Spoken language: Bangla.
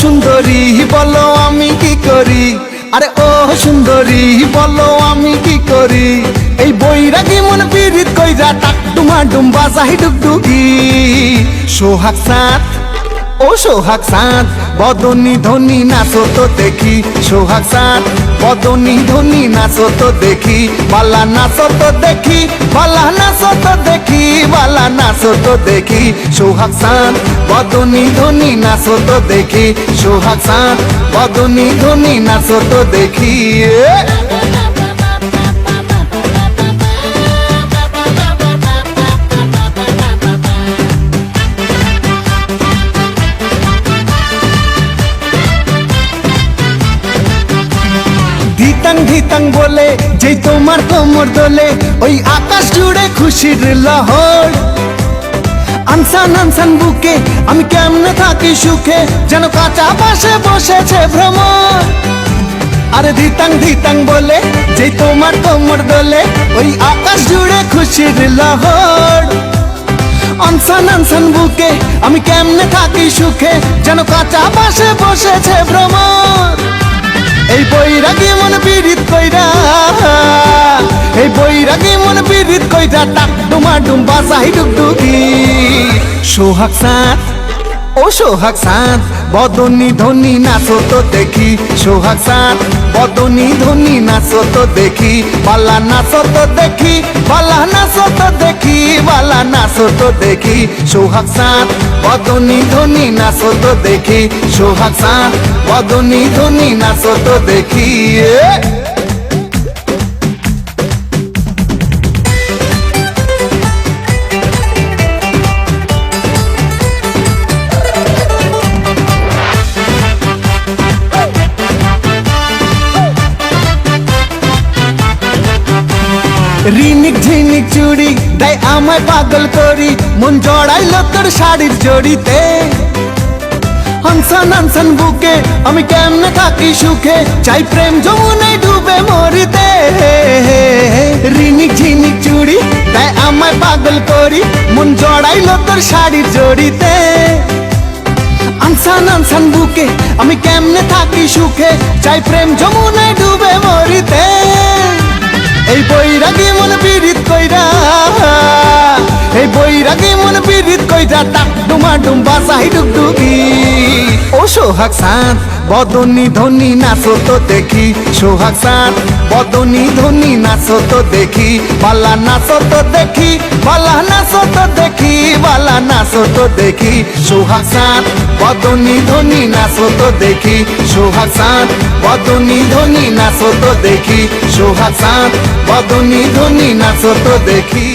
সুন্দরী বলো আমি কি করি, আরে ও সুন্দরী বলো আমি কি করি। এই বৈরাগী মন পীড়িত কইরা টাক ডুমা ডুম বাজাই ডুগডুগি। সোহাগ চাঁদ ও সোহাগ চাঁদ বদনী ধনী নাচো তো দেখি। সোহাগ চাঁদ বদনী ধনী নাচো তো দেখি। বালা নাচো তো দেখি, বালা নাচো তো দেখি, বালা নাচো তো দেখি। সোহাগ চাঁদ বদনী ধনী নাচো তো দেখি। সোহাগ চাঁদ বদনী ধনী নাচো তো দেখি। ধিতাং ধিতাং বলে যেই তোমার কোমর দোলে, ওই আকাশ জুড়ে খুশির লহর। আনসান আনসান বুকে আমি কেমনে থাকি সুখে, যেন কাঁচা পাশে বসেছে ভ্রমর। আরে ধিতাং ধিতাং বলে যেই তোমার কোমর দোলে, ওই আকাশ জুড়ে খুশির লহর। আনসান আনসান বুকে আমি কেমনে থাকি সুখে, যেন কাঁচা পাশে বসেছে ভ্রমর। এই বৈরাগী মন পীড়িত কইরা, এই বৈরাগী মন পীড়িত কইরা টাক ডুমা ডুম বাজাই ডুগডুগি। সোহাগ চাঁদ ও সোহাগ চাঁদ বদনী ধনী নাচো তো দেখি। সোহাগ চাঁদ বদনী ধনী নাচো তো দেখি। বালা নাচো তো দেখি, বালা নাচো তো দেখি, বালা নাচো তো দেখি। সোহাগ চাঁদ বদনী ধনী নাচো তো দেখি। সোহাগ চাঁদ বদনী ধনী নাচো তো দেখি। রিনিক ঝিনিক চুড়ি তাই আমায় পাগল করি, মন জড়াইলো তোর শাড়ির জড়িতে। হানসান হানসান বুকে আমি কেমনে থাকি সুখে, চাই প্রেম যমুনায় ডুবে মরিতে। রিনিক ঝিনিক চুড়ি তাই আমায় পাগল করি, মন জড়াইলো তোর শাড়ির জড়িতে। আনসান আনসান বুকে আমি কেমনে থাকি সুখে, চাই প্রেম যমুনায় ডুবে মরিতে। এই বৈরাগী মন পীড়িত কইরা, এই বৈরাগী মন পীড়িত কইরা টাক ডুমা ডুম বাজাই ডুগডুগি। ও সোহাগ চাঁদ বদনী ধনী নাচো তো দেখি। সোহাগ চাঁদ বদনী ধনী নাচো তো দেখি। বালা নাচো তো দেখি, বালা নাচো তো দেখি, বালা নাচো তো দেখি। সোহাগ চাঁদ বদনী ধনী নাচো তো দেখি। সোহাগ চাঁদ বদনী ধনী নাচো তো দেখি। সোহাগ চাঁদ বদনী ধনী নাচো তো দেখি।